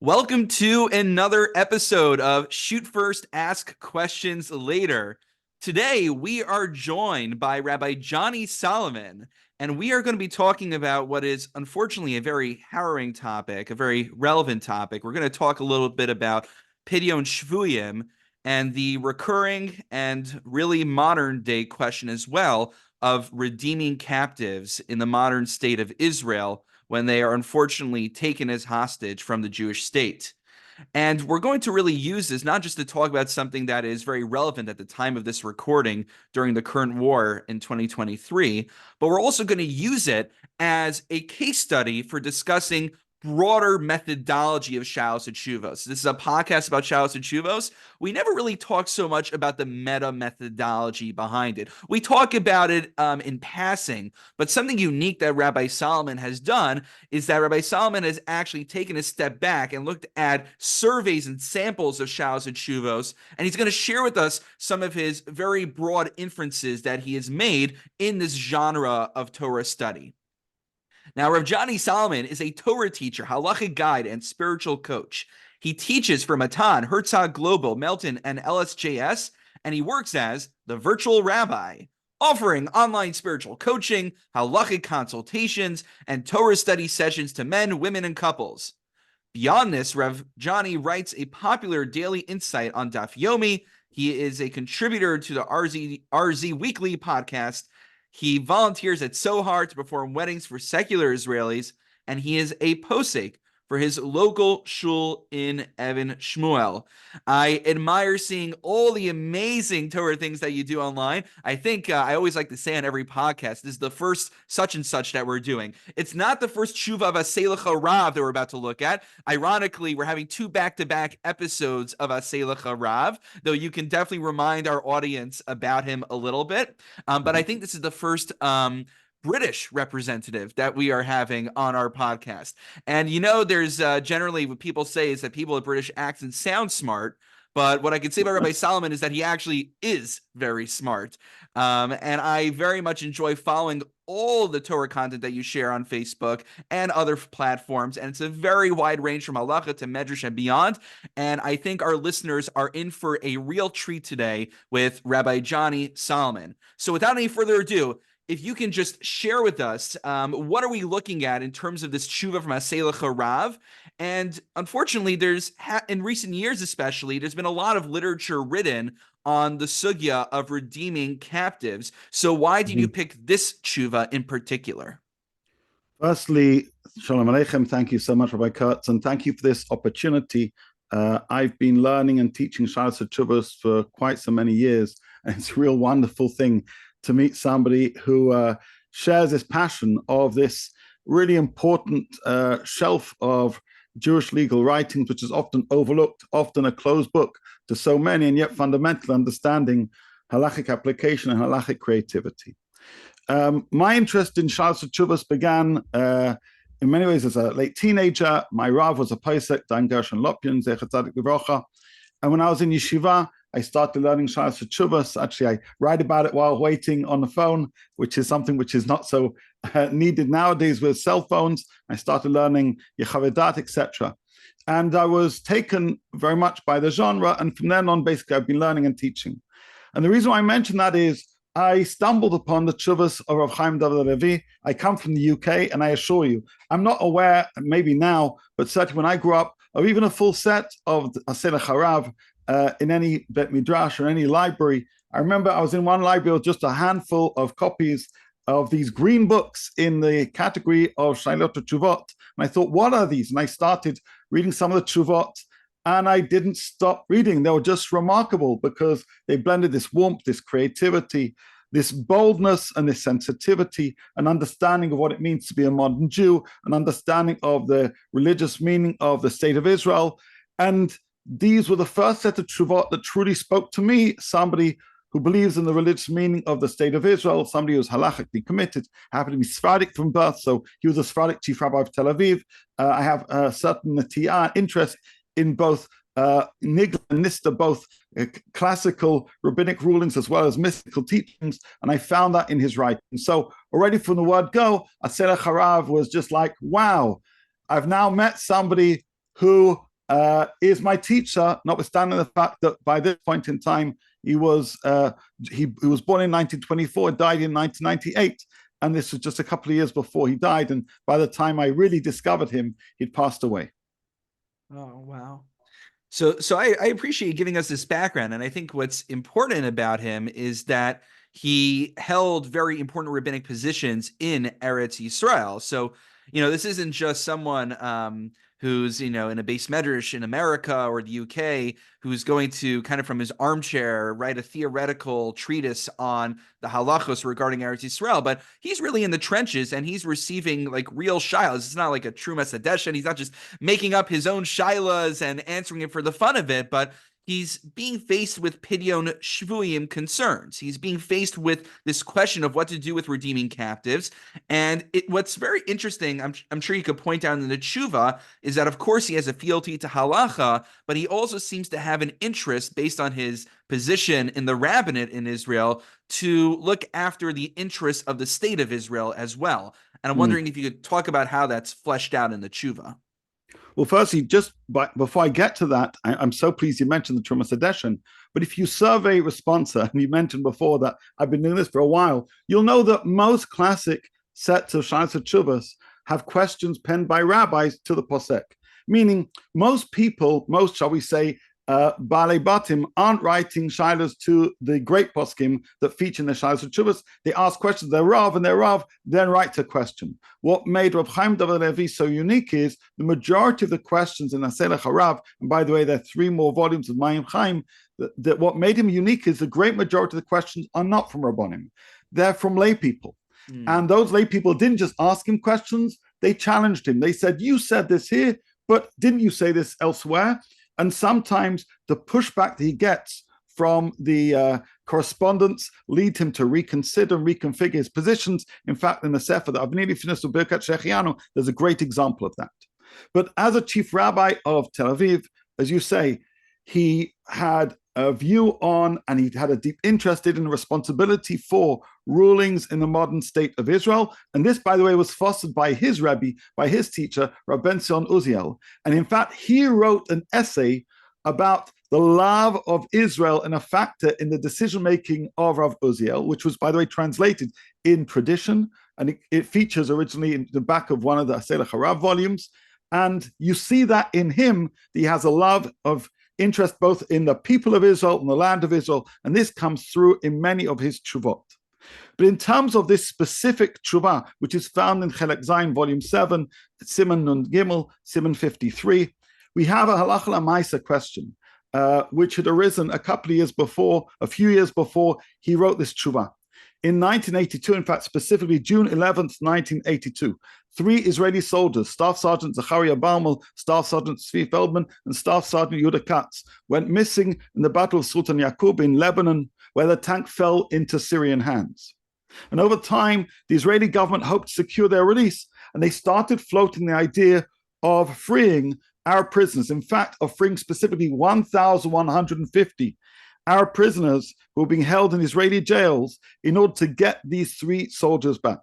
Welcome to another episode of Shoot First, Ask Questions Later. Today, we are joined by Rabbi Johnny Solomon, and we are going to be talking about what is unfortunately a very harrowing topic, a very relevant topic. We're going to talk a little bit about Pidyon Shvuyim and the recurring and really modern day question as well of redeeming captives in the modern state of Israel when they are unfortunately taken as hostage from the Jewish state. And we're going to really use this not just to talk about something that is very relevant at the time of this recording during the current war in 2023, but we're also going to use it as a case study for discussing broader methodology of Shalos and Shuvos. This is a podcast about Shalos and Shuvos. We never really talk so much about the meta methodology behind it. We talk about it in passing, but something unique that Rabbi Solomon has done is that Rabbi Solomon has actually taken a step back and looked at surveys and samples of Shalos and Shuvos, and he's going to share with us some of his very broad inferences that he has made in this genre of Torah study. Now, Rav Johnny Solomon is a Torah teacher, halachic guide, and spiritual coach. He teaches for Matan, Herzog Global, Melton, and LSJS, and he works as the virtual rabbi, offering online spiritual coaching, halachic consultations, and Torah study sessions to men, women, and couples. Beyond this, Rav Johnny writes a popular daily insight on Daf Yomi. He is a contributor to the RZ Weekly podcast. He volunteers at Sechar to perform weddings for secular Israelis, and he is a posek for his local shul in Evan Shmuel. I admire seeing all the amazing Torah things that you do online. I think I always like to say on every podcast, this is the first such and such that we're doing. It's not the first tshuva of Aseh Lecha Rav that we're about to look at. Ironically, we're having two back-to-back episodes of Aseh Lecha Rav, though you can definitely remind our audience about him a little bit. But I think this is the first British representative that we are having on our podcast. And there's generally what people say is that people with British accents sound smart. But what I can say about Rabbi Solomon is that he actually is very smart. And I very much enjoy following all the Torah content that you share on Facebook and other platforms. And it's a very wide range from halacha to medrash and beyond. And I think our listeners are in for a real treat today with Rabbi Johnny Solomon. So without any further ado, if you can just share with us, what are we looking at in terms of this tshuva from Aseh Lecha Rav? And unfortunately, in recent years especially, there's been a lot of literature written on the sugya of redeeming captives. So why did you pick this tshuva in particular? Firstly, Shalom Aleichem, thank you so much, Rabbi Kurtz, and thank you for this opportunity. I've been learning and teaching Shalos and Shuvos for quite so many years, and it's a real wonderful thing to meet somebody who shares this passion of this really important shelf of Jewish legal writings, which is often overlooked, often a closed book to so many, and yet fundamental understanding halachic application and halachic creativity. My interest in Shalos and Shuvos began in many ways as a late teenager. My Rav was a posek, Dan Gershon Lopyan, Zecher Tzadik Livrocha, and when I was in yeshiva, I started learning Shalos and Shuvos. Actually, I write about it while waiting on the phone, which is something which is not so needed nowadays with cell phones. I started learning Yechavedat, etc. And I was taken very much by the genre. And from then on, basically, I've been learning and teaching. And the reason why I mention that is I stumbled upon the Tshuvos of Rav Chaim David Levi. I come from the UK, and I assure you, I'm not aware, maybe now, but certainly when I grew up, of even a full set of Aseh Lecha Rav in any Bet Midrash or any library. I remember I was in one library with just a handful of copies of these green books in the category of Shailot Tshuvot. And I thought, what are these? And I started reading some of the Tshuvot, and I didn't stop reading. They were just remarkable because they blended this warmth, this creativity, this boldness and this sensitivity, an understanding of what it means to be a modern Jew, an understanding of the religious meaning of the state of Israel. And these were the first set of tshuvot that truly spoke to me, somebody who believes in the religious meaning of the state of Israel, somebody who's halachically committed, happened to be Sephardic from birth, so he was a Sephardic chief rabbi of Tel Aviv. I have a certain interest in both Nigla and Nista, both classical rabbinic rulings as well as mystical teachings, and I found that in his writing. So already from the word go, Aseh Lecha Rav was just like, wow, I've now met somebody who is my teacher, notwithstanding the fact that by this point in time he was born in 1924, died in 1998, and this was just a couple of years before he died. And by the time I really discovered him, he'd passed away. Oh, wow. So I appreciate you giving us this background. And I think what's important about him is that he held very important rabbinic positions in Eretz Yisrael. So, this isn't just someone who's, in a base medrash in America or the UK who's going to kind of from his armchair write a theoretical treatise on the halachos regarding Eretz Yisrael, but he's really in the trenches and he's receiving like real shilas. It's not like a Trumas Hadeshen. He's not just making up his own shilas and answering it for the fun of it, but he's being faced with pidyon shvuyim concerns. He's being faced with this question of what to do with redeeming captives. And what's very interesting, I'm sure you could point out in the tshuva, is that of course he has a fealty to halacha, but he also seems to have an interest based on his position in the rabbinate in Israel to look after the interests of the state of Israel as well. And I'm wondering if you could talk about how that's fleshed out in the tshuva. Well, firstly, before I get to that, I'm so pleased you mentioned the Trumas Hadeshen. But if you survey responsa, and you mentioned before that I've been doing this for a while, you'll know that most classic sets of Shalos Tshuvos have questions penned by rabbis to the posek. Meaning, most people, shall we say, Baalei Batim aren't writing shilas to the great poskim that feature in the Shalos Tshuvos. They ask questions, their Rav, and their Rav then writes a question. What made Rav Chaim David Levi so unique is the majority of the questions in Aseh Lecha Rav, and by the way, there are 3 more volumes of Mayim Chaim, that what made him unique is the great majority of the questions are not from Rabbonim. They're from lay people. And those lay people didn't just ask him questions, they challenged him. They said, you said this here, but didn't you say this elsewhere? And sometimes the pushback that he gets from the correspondence lead him to reconsider and reconfigure his positions. In fact, in the Sefer that I've nearly finished with Birkat Shechianu, there's a great example of that. But as a chief rabbi of Tel Aviv, as you say, he had a view on, and he had a deep interest in responsibility for rulings in the modern state of Israel. And this, by the way, was fostered by his Rabbi, by his teacher, Rabbi Ben-Sion Uziel. And in fact, he wrote an essay about the love of Israel and a factor in the decision-making of Rav Uziel, which was, by the way, translated in tradition. And it features originally in the back of one of the Aseh Lecha Rav volumes. And you see that in him, that he has a love of interest both in the people of Israel and the land of Israel, and this comes through in many of his tshuvot. But in terms of this specific tshuva, which is found in Chelek Zayin, volume 7, Siman Nun Gimel, Siman 53, we have a halacha l'maisa question, which had arisen a few years before he wrote this tshuva. In 1982, in fact, specifically June 11th, 1982, 3 Israeli soldiers, Staff Sergeant Zacharia Barmel, Staff Sergeant Zvi Feldman, and Staff Sergeant Yehuda Katz, went missing in the Battle of Sultan Yaqub in Lebanon, where the tank fell into Syrian hands. And over time, the Israeli government hoped to secure their release, and they started floating the idea of freeing our prisoners. In fact, of freeing specifically 1,150 our prisoners who were being held in Israeli jails in order to get these 3 soldiers back.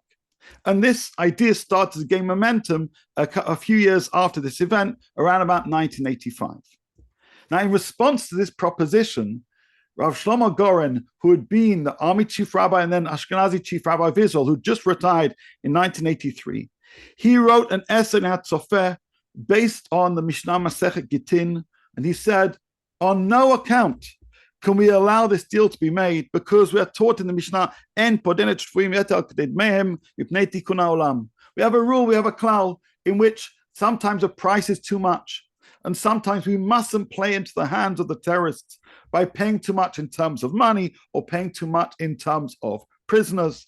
And this idea started to gain momentum a few years after this event, around about 1985. Now, in response to this proposition, Rav Shlomo Goren, who had been the army chief rabbi and then Ashkenazi chief rabbi of Israel, who just retired in 1983, he wrote an essay in Hatzofeh based on the Mishnah Masechet Gittin, and he said, on no account can we allow this deal to be made, because we are taught in the Mishnah, En podenet shvuim yeter kedei mehem mipnei tikun haolam. We have a rule, we have a klal, in which sometimes a price is too much, and sometimes we mustn't play into the hands of the terrorists by paying too much in terms of money or paying too much in terms of prisoners.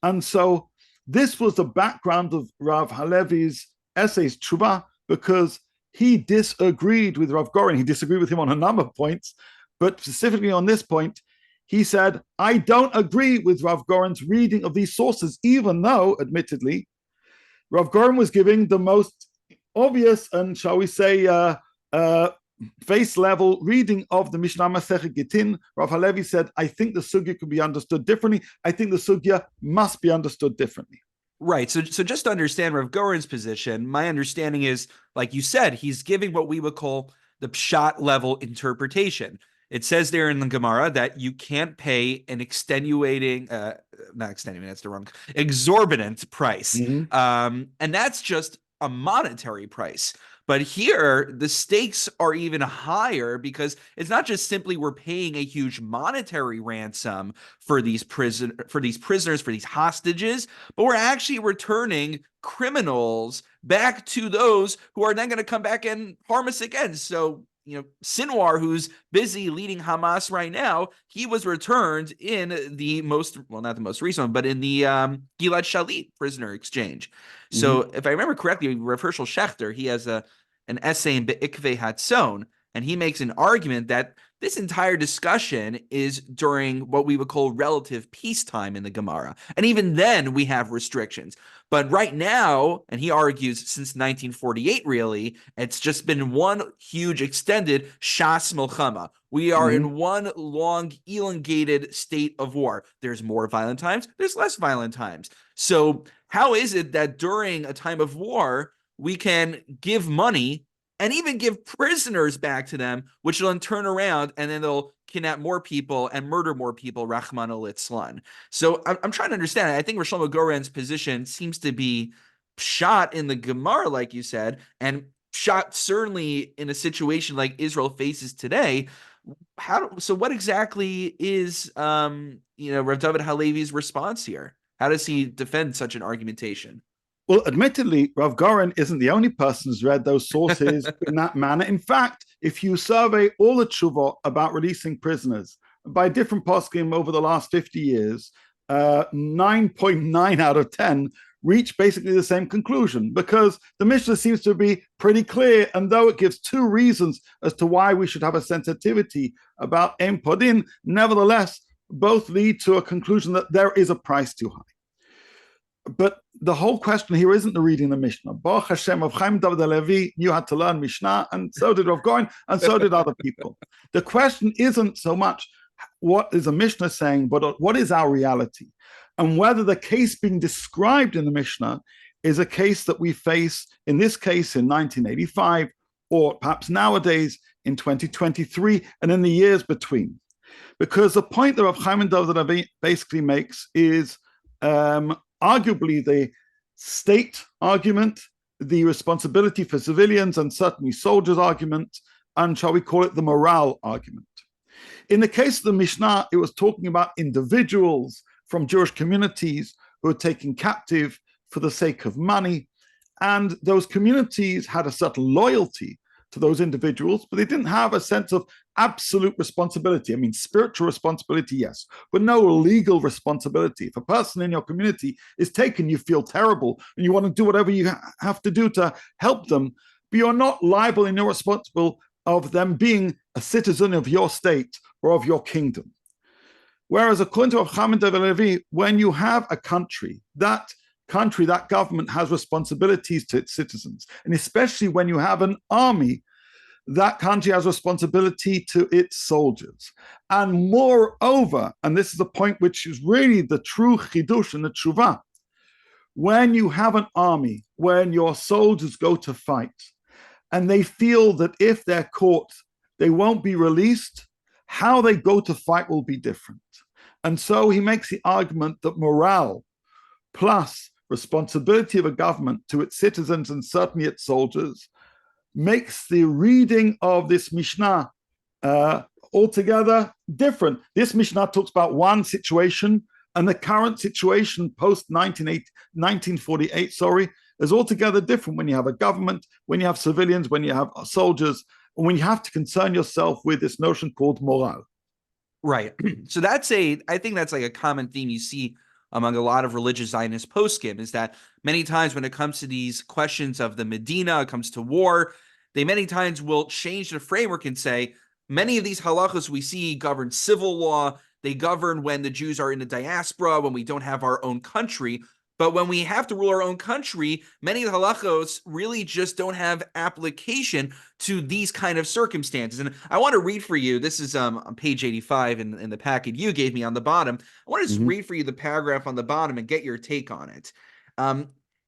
And so this was the background of Rav Halevi's essays, Tshuva, because he disagreed with Rav Goren. He disagreed with him on a number of points, but specifically on this point, he said, I don't agree with Rav Goren's reading of these sources, even though, admittedly, Rav Goren was giving the most obvious and, shall we say, face-level reading of the Mishnah Masechet Gittin. Rav Halevi said, I think the sugya could be understood differently. I think the sugya must be understood differently. Right. So just to understand Rav Goren's position, my understanding is, like you said, he's giving what we would call the pshat level interpretation. It says there in the Gemara that you can't pay an not extenuating, that's the wrong, exorbitant price. Mhm. And that's just a monetary price. But here, the stakes are even higher because it's not just simply we're paying a huge monetary ransom for these prisoners, for these hostages, but we're actually returning criminals back to those who are then going to come back and harm us again. So, Sinwar, who's busy leading Hamas right now, he was returned in not the most recent one, but in the Gilad Shalit prisoner exchange. So, Mhm. if I remember correctly, Rav Herschel Schechter, he has an essay in Be'ikvei Hatzon, and he makes an argument that this entire discussion is during what we would call relative peacetime in the Gemara. And even then, we have restrictions. But right now, and he argues since 1948, really, it's just been one huge extended Shas Milchama. We are Mhm. in one long, elongated state of war. There's more violent times, there's less violent times. So, how is it that during a time of war, we can give money and even give prisoners back to them, which will then turn around and then they'll kidnap more people and murder more people, Rahman al-Itzlan. So I'm trying to understand. I think Rosh Goren's position seems to be shot in the Gemara, like you said, and shot certainly in a situation like Israel faces today. So what exactly is Rav David Halevi's response here? How does he defend such an argumentation? Well, admittedly, Rav Goren isn't the only person who's read those sources in that manner. In fact, if you survey all the tshuva about releasing prisoners by different poskim over the last 50 years, 9.9 out of 10 reach basically the same conclusion because the Mishnah seems to be pretty clear. And though it gives two reasons as to why we should have a sensitivity about Em Podin, nevertheless, both lead to a conclusion that there is a price too high. But the whole question here isn't the reading the Mishnah. Baruch Hashem, of Chaim David Levi knew how to learn Mishnah, and so did Rav Goren, and so did other people. The question isn't so much what is the Mishnah saying, but what is our reality, and whether the case being described in the Mishnah is a case that we face, in this case in 1985, or perhaps nowadays in 2023, and in the years between. Because the point that Rav Chaim David Levi basically makes is arguably the state argument, the responsibility for civilians and certainly soldiers argument, and shall we call it the morale argument. In the case of the Mishnah, it was talking about individuals from Jewish communities who were taken captive for the sake of money, and those communities had a certain loyalty to those individuals, but they didn't have a sense of absolute responsibility. I mean, spiritual responsibility, yes, but no legal responsibility. If a person in your community is taken, you feel terrible and you want to do whatever you have to do to help them, but you're not liable and you're responsible of them being a citizen of your state or of your kingdom. Whereas according to Chaim David Levi, when you have a country, that government has responsibilities to its citizens. And especially when you have an army, that country has responsibility to its soldiers. And moreover, and this is the point which is really the true chidush and the tshuva, when you have an army, when your soldiers go to fight, and they feel that if they're caught, they won't be released, how they go to fight will be different. And so he makes the argument that morale plus responsibility of a government to its citizens and certainly its soldiers makes the reading of this Mishnah altogether different. This Mishnah talks about one situation, and the current situation post 1948, is altogether different when you have a government, when you have civilians, when you have soldiers, and when you have to concern yourself with this notion called morale. Right. So I think that's like a common theme you see among a lot of religious Zionist poskim is that many times when it comes to these questions of the Medina, it comes to war, they many times will change the framework and say many of these halachos we see govern civil law. They govern when the Jews are in the diaspora, when we don't have our own country. But when we have to rule our own country, many of the halachos really just don't have application to these kind of circumstances. And I want to read for you, this is on page 85 in the packet you gave me on the bottom. I want to just read for you the paragraph on the bottom and get your take on it.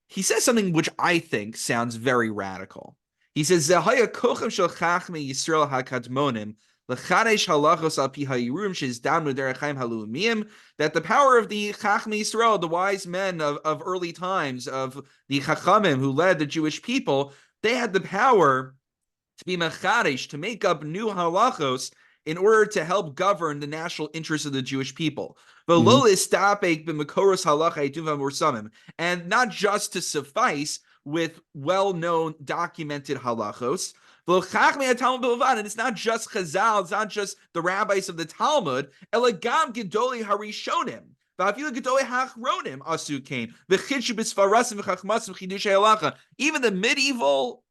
He says something which I think sounds very radical. He says, "Zehaya kochem shel chachmei Yisrael hakadmonim lechadesh halachos al pi hayirum shezdamnu derechayim halumiyim." That the power of the chachmei Yisrael, the wise men of early times, of the chachamim who led the Jewish people, they had the power to be mechadesh, to make up new halachos in order to help govern the national interests of the Jewish people. And not just to suffice with well-known documented halachos. And it's not just Chazal, it's not just the rabbis of the Talmud, Elagam Gedoli Harishonim. Even the medieval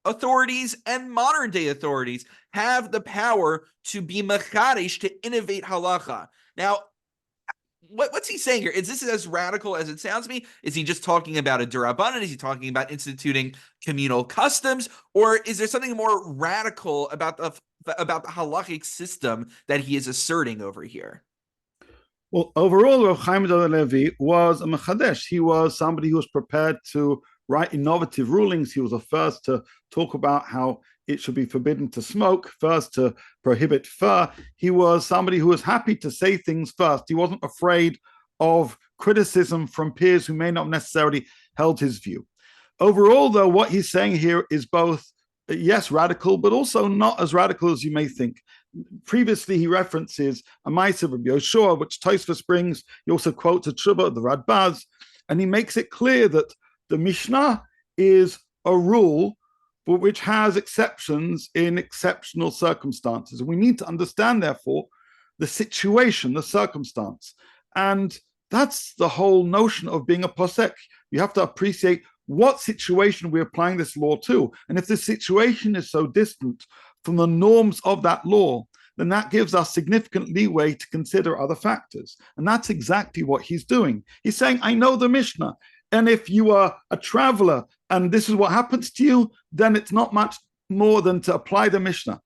authorities and modern day authorities have the power to be machadish, to innovate halacha. Now, what's he saying here? Is this as radical as it sounds to me? Is he just talking about a durabanan? Is he talking about instituting communal customs? Or is there something more radical about the halachic system that he is asserting over here? Well, overall, Rav Chaim Levi was a mechadesh. He was somebody who was prepared to write innovative rulings. He was the first to talk about how it should be forbidden to smoke, first to prohibit fur. He was somebody who was happy to say things first. He wasn't afraid of criticism from peers who may not necessarily held his view. Overall, though, what he's saying here is both, yes, radical, but also not as radical as you may think. Previously, he references a Ma'aseh of Rabbi Yoshua, which Tosfos brings. He also quotes a Tshuva, the Radbaz, and he makes it clear that the Mishnah is a rule but which has exceptions in exceptional circumstances. And we need to understand, therefore, the situation, the circumstance. And that's the whole notion of being a posek. You have to appreciate what situation we're applying this law to. And if the situation is so distant from the norms of that law, then that gives us significant leeway to consider other factors. And that's exactly what he's doing. He's saying, I know the Mishnah. And if you are a traveler and this is what happens to you, then it's not much more than to apply the Mishnah.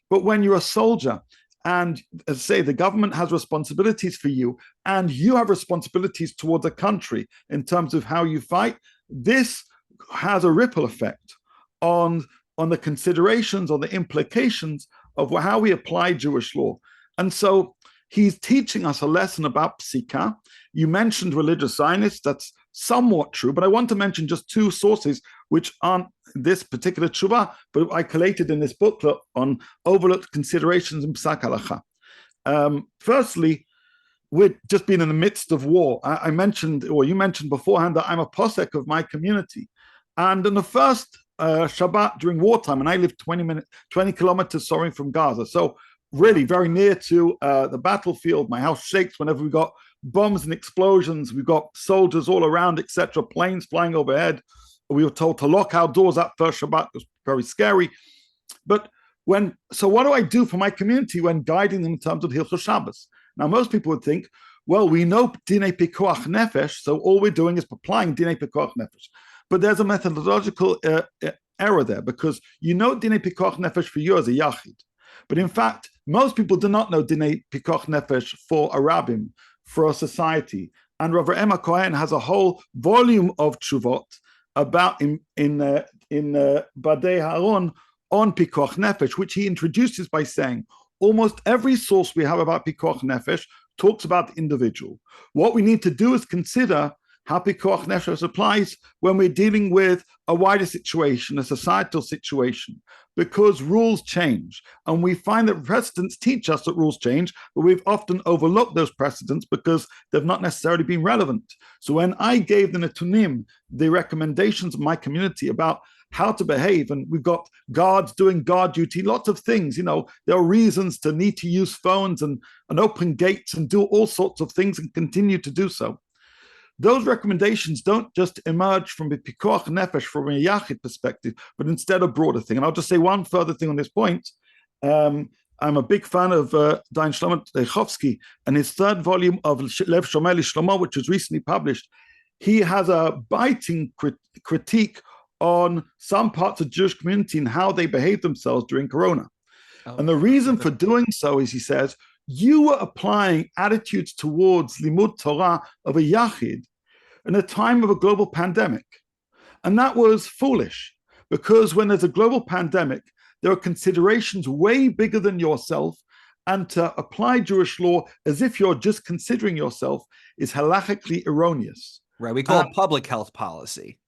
But when you're a soldier, and as I say, the government has responsibilities for you, and you have responsibilities towards the country in terms of how you fight, this has a ripple effect on the considerations or the implications of how we apply Jewish law. And so he's teaching us a lesson about psika. You mentioned religious Zionists. That's somewhat true, but I want to mention just two sources which aren't this particular tshuva, but I collated in this booklet on overlooked considerations in Psak Halacha. Firstly, we've just been in the midst of war. I mentioned, or you mentioned beforehand, that I'm a posek of my community. And in the first Shabbat during wartime, and I live 20 kilometers from Gaza, so really very near to the battlefield. My house shakes whenever we got bombs and explosions. We've got soldiers all around, etc., planes flying overhead. We were told to lock our doors up first Shabbat. It was very scary. But so what do I do for my community when guiding them in terms of Hilchos Shabbos? Now, most people would think, well, we know Dinei Pikuach Nefesh, so all we're doing is applying Dinei Pikuach Nefesh. But there's a methodological error there, because you know Dinei Pikuach Nefesh for you as a Yachid. But in fact, most people do not know Dinei Pikuach Nefesh for a rabbin, for a society. And Rav Emma Cohen has a whole volume of tshuvot about in Badei Haron on Pikuach Nefesh, which he introduces by saying, almost every source we have about Pikuach Nefesh talks about the individual. What we need to do is consider how Pikuach Nefesh applies when we're dealing with a wider situation, a societal situation, because rules change. And we find that precedents teach us that rules change, but we've often overlooked those precedents because they've not necessarily been relevant. So when I gave the Netunim, the recommendations of my community about how to behave, and we've got guards doing guard duty, lots of things, there are reasons to need to use phones and open gates and do all sorts of things and continue to do so. Those recommendations don't just emerge from the Pikuach Nefesh from a Yachid perspective, but instead a broader thing. And I'll just say one further thing on this point. I'm a big fan of Dayan Shlomo Dechovsky and his third volume of Lev Shomer Shlomo, which was recently published. He has a biting critique on some parts of the Jewish community and how they behave themselves during Corona. And the reason for doing so is, he says, you were applying attitudes towards Limud Torah of a Yachid, in a time of a global pandemic. And that was foolish, because when there's a global pandemic, there are considerations way bigger than yourself. And to apply Jewish law as if you're just considering yourself is halachically erroneous. Right. We call it public health policy.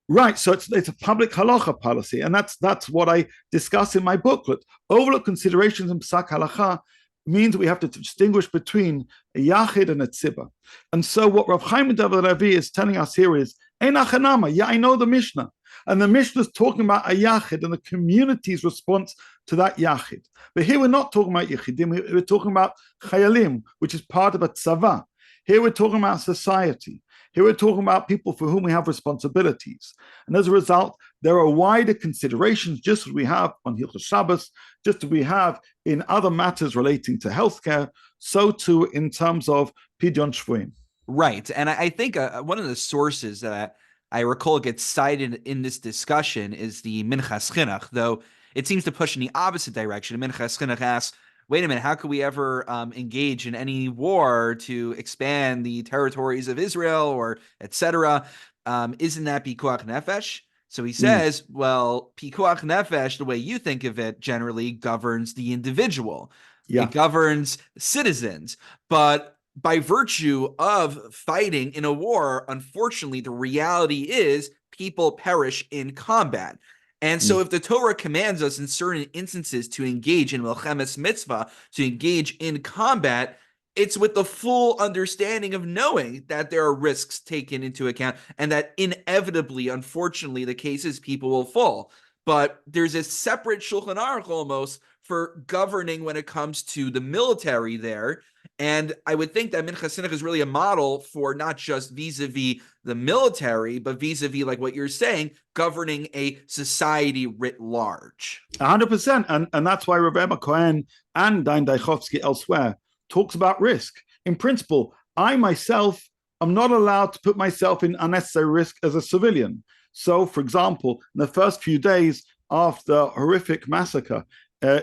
Right. So it's a public halacha policy. And that's what I discuss in my booklet. Overlooked considerations in Psak Halacha means we have to distinguish between a yachid and a tzibah. And so what Rav Chaim David Ravi is telling us here is, Ein achanama, yeah, I know the Mishnah. And the Mishnah is talking about a yachid and the community's response to that yachid. But here we're not talking about yachidim, we're talking about chayalim, which is part of a tzava. Here we're talking about society. Here we're talking about people for whom we have responsibilities. And as a result, there are wider considerations, just as we have on Hilchos Shabbos, just as we have in other matters relating to healthcare, so too in terms of Pidyon Shvuim. Right. And I think one of the sources that I recall gets cited in this discussion is the Minchas Chinuch, though it seems to push in the opposite direction. Minchas Chinuch asks, wait a minute, how could we ever engage in any war to expand the territories of Israel or etc.? Isn't that pikuach nefesh? So he says, well, pikuach nefesh, the way you think of it, generally governs the individual. Yeah. It governs citizens. But by virtue of fighting in a war, unfortunately, the reality is people perish in combat. And so if the Torah commands us in certain instances to engage in Melchemes Mitzvah, to engage in combat, it's with the full understanding of knowing that there are risks taken into account and that inevitably, unfortunately, the case is people will fall. But there's a separate Shulchan Aruch almost for governing when it comes to the military there. And I would think that Minchas Chinuch is really a model for not just vis-a-vis the military, but vis-a-vis, like what you're saying, governing a society writ large. 100%. And that's why Rav Emma Cohen and Dain Daichovsky elsewhere talks about risk. In principle, I myself am not allowed to put myself in unnecessary risk as a civilian. So, for example, in the first few days after the horrific massacre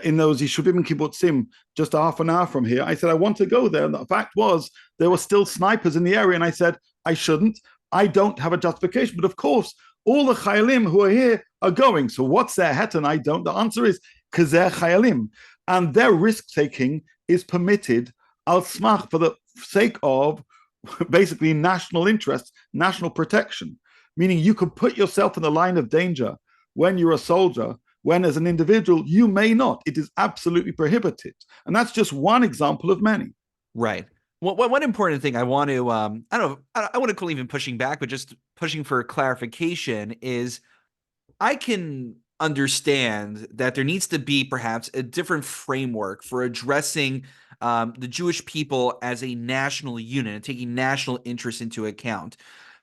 in those Yishuvim and Kibbutzim, just a half an hour from here, I said, I want to go there. And the fact was, there were still snipers in the area. And I said, I shouldn't. I don't have a justification. But of course, all the Chayalim who are here are going. So what's their het and I don't? The answer is, because they're Chayalim. And their risk-taking is permitted al smach for the sake of basically national interest, national protection. Meaning you can put yourself in the line of danger when you're a soldier, when as an individual, you may not. It is absolutely prohibited. And that's just one example of many. Right. Well, one important thing I want to, I wouldn't call even pushing back, but just pushing for clarification is I can understand that there needs to be perhaps a different framework for addressing the Jewish people as a national unit and taking national interests into account.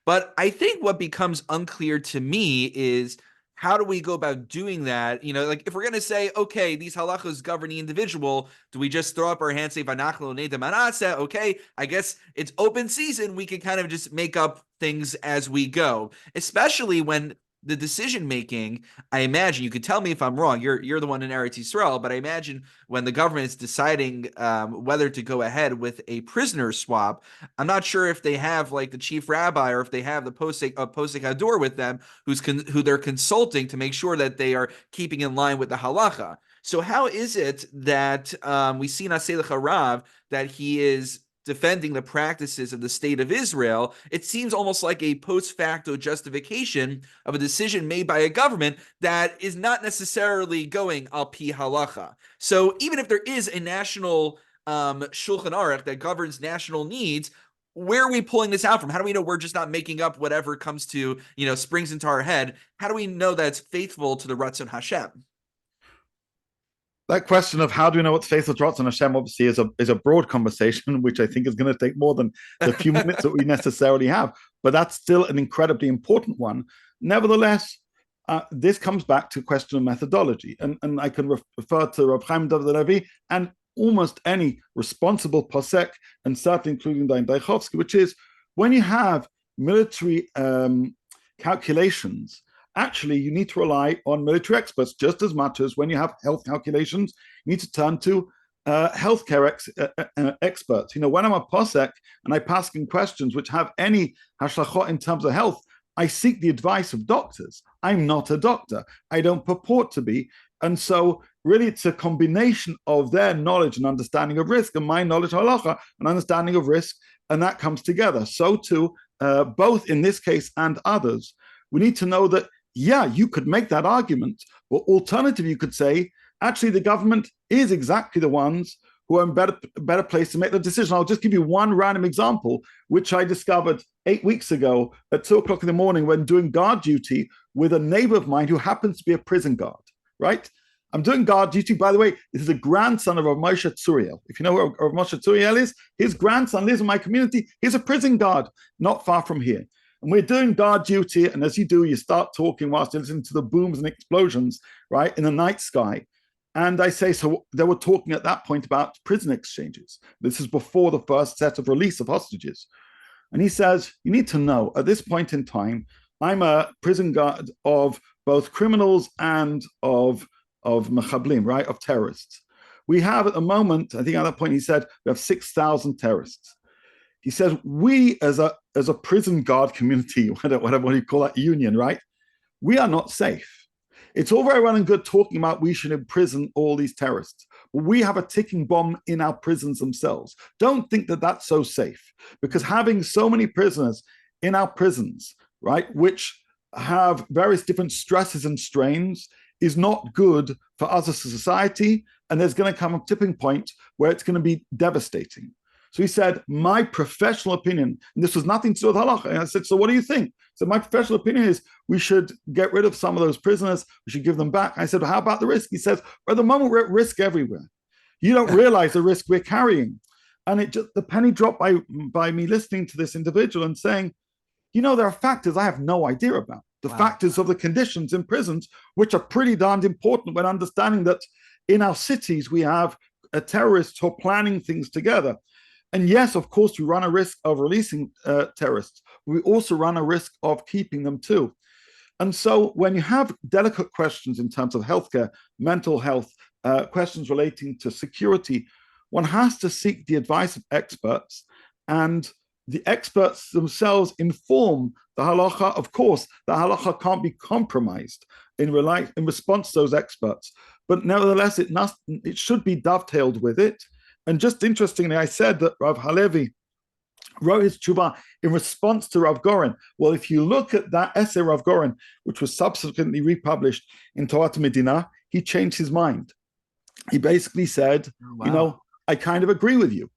But I think what becomes unclear to me is how do we go about doing that? You know, like if we're going to say, okay, these halachos govern the individual, do we just throw up our hands, say, Vanachlo Nedam Anaseh? Okay, I guess it's open season. We can kind of just make up things as we go, especially when the decision making, I imagine, you could tell me if I'm wrong, you're the one in Eretz Yisrael, but I imagine when the government is deciding whether to go ahead with a prisoner swap, I'm not sure if they have like the chief rabbi or if they have the posek hador with them who they're consulting to make sure that they are keeping in line with the halacha. So how is it that we see in Aseh Lecha Rav that he is defending the practices of the state of Israel? It seems almost like a post facto justification of a decision made by a government that is not necessarily going al pi halacha. So even if there is a national Shulchan Aruch that governs national needs, where are we pulling this out from? How do we know we're just not making up whatever comes to, springs into our head? How do we know that it's faithful to the Ratzon Hashem? That question of how do we know what's faithful to Ratzon Hashem obviously is a broad conversation, which I think is going to take more than the few minutes that we necessarily have. But that's still an incredibly important one. Nevertheless, this comes back to a question of methodology. And I can refer to Rav Chaim David Levi and almost any responsible posek, and certainly including Dain Daichovsky, which is when you have military calculations, actually, you need to rely on military experts just as much as when you have health calculations, you need to turn to healthcare experts. When I'm a posek and I pass in questions which have any hashachot in terms of health, I seek the advice of doctors. I'm not a doctor. I don't purport to be. And so really it's a combination of their knowledge and understanding of risk and my knowledge of halacha and understanding of risk, and that comes together. So too, both in this case and others, we need to know that, yeah, you could make that argument, but alternatively, you could say, actually, the government is exactly the ones who are in better place to make the decision. I'll just give you one random example, which I discovered 8 weeks ago at 2:00 in the morning when doing guard duty with a neighbor of mine who happens to be a prison guard, right? I'm doing guard duty. By the way, this is a grandson of Rav Moshe Tzuriel. If you know who Rav Moshe Tzuriel is, his grandson lives in my community. He's a prison guard, not far from here. And we're doing guard duty. And as you do, you start talking whilst you're listening to the booms and explosions, right, in the night sky. And I say, so they were talking at that point about prison exchanges. This is before the first set of release of hostages. And he says, you need to know, at this point in time, I'm a prison guard of both criminals and of mechablim, right, of terrorists. We have at the moment, I think at that point he said, we have 6,000 terrorists. He says, we as a prison guard community, whatever you call that union, right, we are not safe. It's all very well and good talking about we should imprison all these terrorists, but we have a ticking bomb in our prisons themselves. Don't think that that's so safe, because having so many prisoners in our prisons, right, which have various different stresses and strains, is not good for us as a society, and there's going to come a tipping point where it's going to be devastating. So he said, my professional opinion, and this was nothing to do with halacha. And I said, so what do you think? So my professional opinion is we should get rid of some of those prisoners. We should give them back. I said, well, how about the risk? He says, well, at the moment we're at risk everywhere. You don't realize the risk we're carrying. And it just, the penny dropped by me listening to this individual and saying, there are factors I have no idea about. The factors of the conditions in prisons, which are pretty darned important when understanding that in our cities, we have terrorists who are planning things together. And yes, of course, we run a risk of releasing terrorists. We also run a risk of keeping them too. And so when you have delicate questions in terms of healthcare, mental health, questions relating to security, one has to seek the advice of experts, and the experts themselves inform the halacha. Of course, the halacha can't be compromised in response to those experts, but nevertheless, it should be dovetailed with it. And just interestingly, I said that Rav Halevi wrote his tshuva in response to Rav Goren. Well, if you look at that essay, Rav Goren, which was subsequently republished in Torah Medina, he changed his mind. He basically said, I kind of agree with you.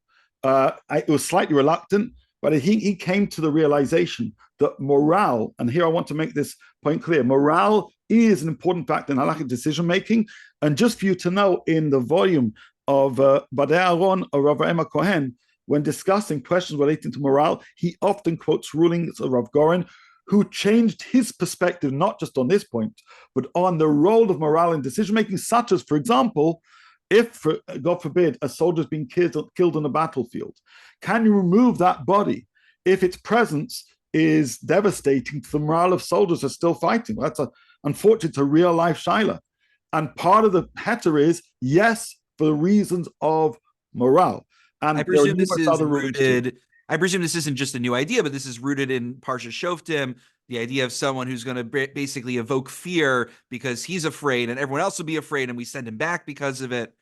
I was slightly reluctant, but he came to the realization that morale, and here I want to make this point clear, morale is an important factor in halakhic decision-making. And just for you to know, in the volume of Badei Aaron or Rav Emma Cohen, when discussing questions relating to morale, he often quotes rulings of Rav Goren, who changed his perspective, not just on this point, but on the role of morale in decision-making, such as, for example, if, God forbid, a soldier is being killed on a battlefield, can you remove that body if its presence is devastating to the morale of soldiers who are still fighting? Well, unfortunately, it's a real-life shaila. And part of the heter is, yes, for the reasons of morale. And I presume this is rooted. I presume this isn't just a new idea, but this is rooted in Parsha Shoftim, the idea of someone who's going to basically evoke fear because he's afraid and everyone else will be afraid, and we send him back because of it.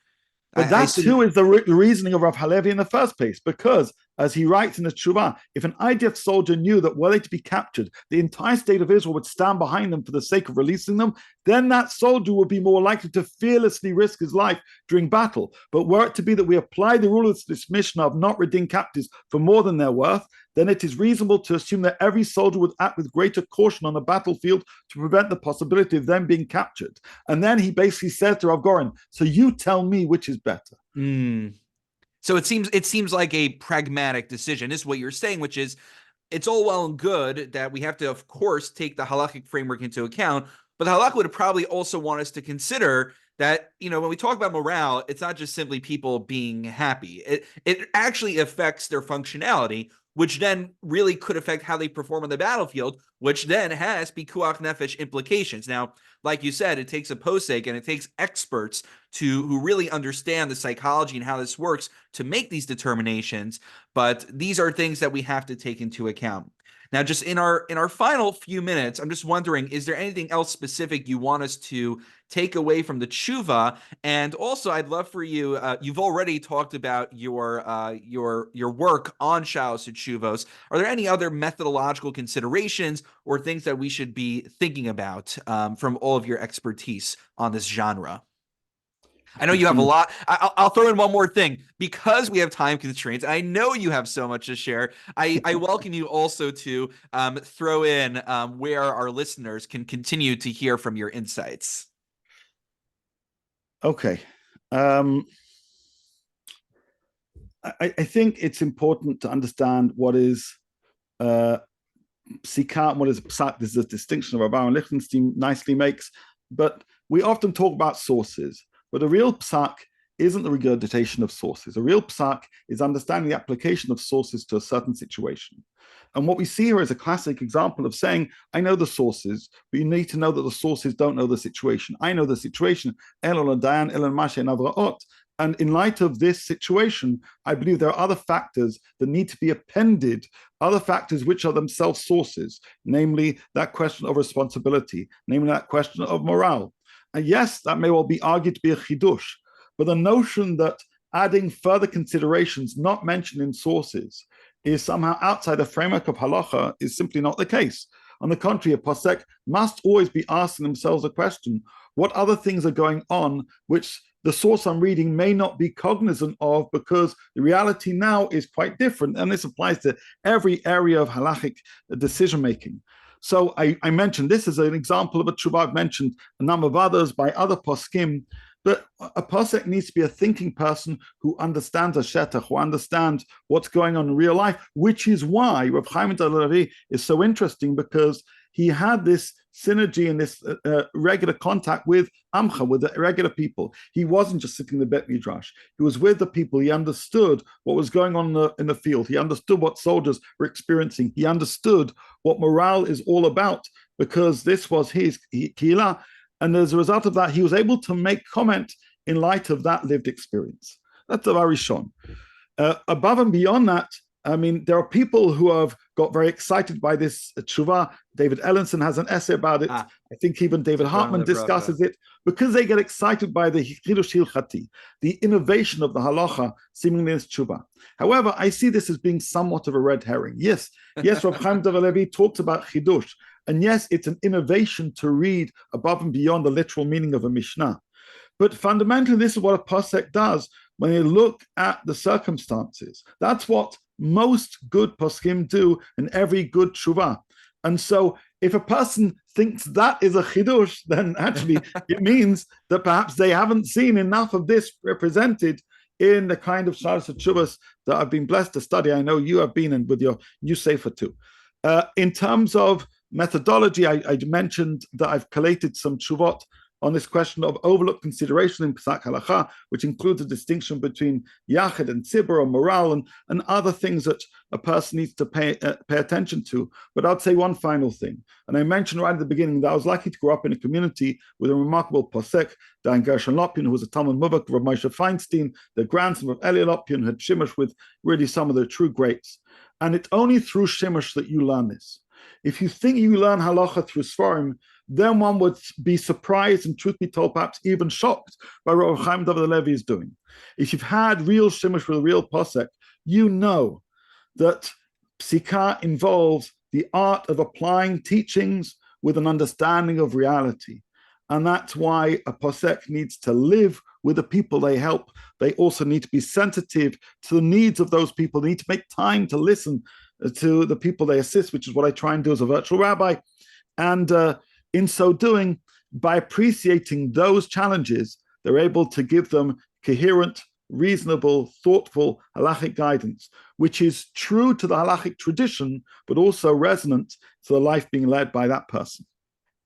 But that too is the reasoning of Rav Halevi in the first place, because, as he writes in the Tshuva, if an IDF soldier knew that were they to be captured, the entire state of Israel would stand behind them for the sake of releasing them, then that soldier would be more likely to fearlessly risk his life during battle. But were it to be that we apply the rule of this Mishnah of not redeem captives for more than their worth, then it is reasonable to assume that every soldier would act with greater caution on the battlefield to prevent the possibility of them being captured. And then he basically says to Rav Goren, so you tell me which is better. So it seems like a pragmatic decision is what you're saying, which is it's all well and good that we have to, of course, take the halakhic framework into account, but the halakha would probably also want us to consider that, when we talk about morale, it's not just simply people being happy. It actually affects their functionality, which then really could affect how they perform on the battlefield, which then has pikuach nefesh implications. Now, like you said, it takes a posek and it takes experts who really understand the psychology and how this works to make these determinations. But these are things that we have to take into account. Now, just in our final few minutes, I'm just wondering, is there anything else specific you want us to take away from the tshuva? And also, I'd love for you. You've already talked about your work on shalos tshuvos. Are there any other methodological considerations or things that we should be thinking about from all of your expertise on this genre? I know you have a lot. I'll throw in one more thing because we have time constraints. I know you have so much to share. I welcome you also to throw in where our listeners can continue to hear from your insights. Okay. I think it's important to understand what is sechar and what is psak. This is a distinction that Rabbi Lichtenstein nicely makes. But we often talk about sources. But a real psak isn't the regurgitation of sources. A real psak is understanding the application of sources to a certain situation. And what we see here is a classic example of saying, I know the sources, but you need to know that the sources don't know the situation. I know the situation. And in light of this situation, I believe there are other factors that need to be appended, other factors which are themselves sources, namely that question of responsibility, namely that question of morale. And yes, that may well be argued to be a chidush, but the notion that adding further considerations not mentioned in sources is somehow outside the framework of halacha is simply not the case. On the contrary, a posek must always be asking themselves the question, what other things are going on which the source I'm reading may not be cognizant of because the reality now is quite different. And this applies to every area of halachic decision-making. So I mentioned this as an example of a tshuva. I've mentioned a number of others by other poskim, but a posek needs to be a thinking person who understands a shetach, who understands what's going on in real life, which is why Rav Chaim Rav is so interesting, because he had this synergy and this regular contact with Amcha, with the regular people. He wasn't just sitting in the Bet Midrash. He was with the people. He understood what was going on in the field. He understood what soldiers were experiencing. He understood what morale is all about, because this was his kila. And as a result of that, he was able to make comment in light of that lived experience. That's the Varishon. Above and beyond that, I mean, there are people who have got very excited by this tshuva. David Ellenson has an essay about it. I think even David Hartman discusses it, because they get excited by the chidush hilchati, the innovation of the halacha, seemingly as tshuva. However, I see this as being somewhat of a red herring. Yes, Rav Chaim Levi talks about chidush, and yes, it's an innovation to read above and beyond the literal meaning of a Mishnah. But fundamentally, this is what a posek does when they look at the circumstances. That's what most good poskim do in every good tshuva. And so if a person thinks that is a chidush, then actually it means that perhaps they haven't seen enough of this represented in the kind of shalos tshuvos that I've been blessed to study. I know you have been, and with your new sefer too. In terms of methodology, I mentioned that I've collated some tshuvot on this question of overlooked consideration in Psak Halacha, which includes a distinction between Yachid and Tzibur or morale and other things that a person needs to pay attention to. But I'd say one final thing. And I mentioned right at the beginning that I was lucky to grow up in a community with a remarkable posek, Dan Gershon Lopin, who was a Talmud Muvak of Moshe Feinstein, the grandson of Eli Lopin, had Shemesh with really some of the true greats. And it's only through Shemesh that you learn this. If you think you learn halacha through Sfarim, then one would be surprised and, truth be told, perhaps even shocked by what Rav Chaim Levi is doing. If you've had real shemesh with a real posek, you know that sechar involves the art of applying teachings with an understanding of reality. And that's why a posek needs to live with the people they help. They also need to be sensitive to the needs of those people. They need to make time to listen to the people they assist, which is what I try and do as a virtual rabbi. And in so doing, by appreciating those challenges, they're able to give them coherent, reasonable, thoughtful halachic guidance, which is true to the halachic tradition, but also resonant to the life being led by that person.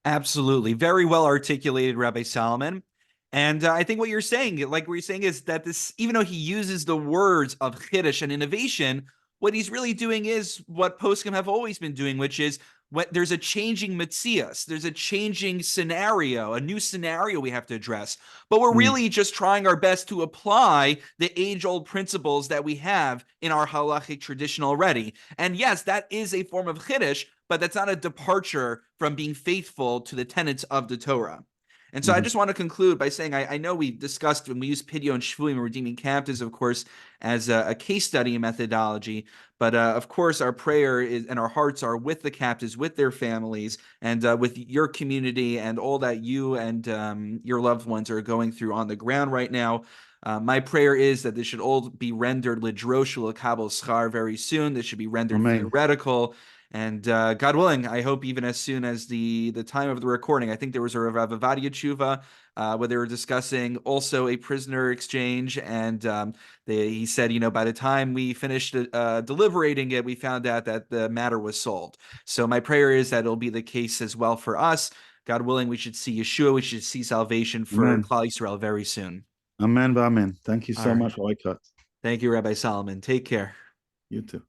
Absolutely. Very well articulated, Rabbi Solomon. And I think what you're saying is that this, even though he uses the words of chiddush and innovation, what he's really doing is what poskim have always been doing, which is there's a changing metzias, there's a changing scenario, a new scenario we have to address. But we're really just trying our best to apply the age-old principles that we have in our halachic tradition already. And yes, that is a form of chiddush, but that's not a departure from being faithful to the tenets of the Torah. And so I just want to conclude by saying I know we discussed when we use Pidyon Shvuim and redeeming captives, of course, as a case study methodology. But of course, our prayer is and our hearts are with the captives, with their families, and with your community and all that you and your loved ones are going through on the ground right now. My prayer is that this should all be rendered lidrosh l'kabel sechar very soon. This should be rendered Amen. theoretical. And God willing, I hope even as soon as the time of the recording, I think there was a Rav Avadia tshuva where they were discussing also a prisoner exchange, and he said, by the time we finished deliberating it, we found out that the matter was solved. So my prayer is that it'll be the case as well for us. God willing, we should see Yeshua, we should see salvation for Amen. Klal Yisrael very soon. Amen. Amen. Thank you All so right. much, Rabbi Katz. Thank you, Rabbi Solomon. Take care. You too.